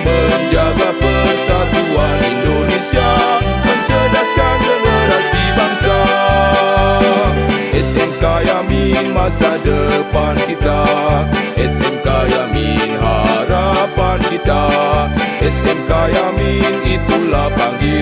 menjaga persatuan Indonesia, mencerdaskan generasi bangsa. SMK Yamin masa depan kita, SMK Yamin harapan kita, SMK Yamin itulah panggilan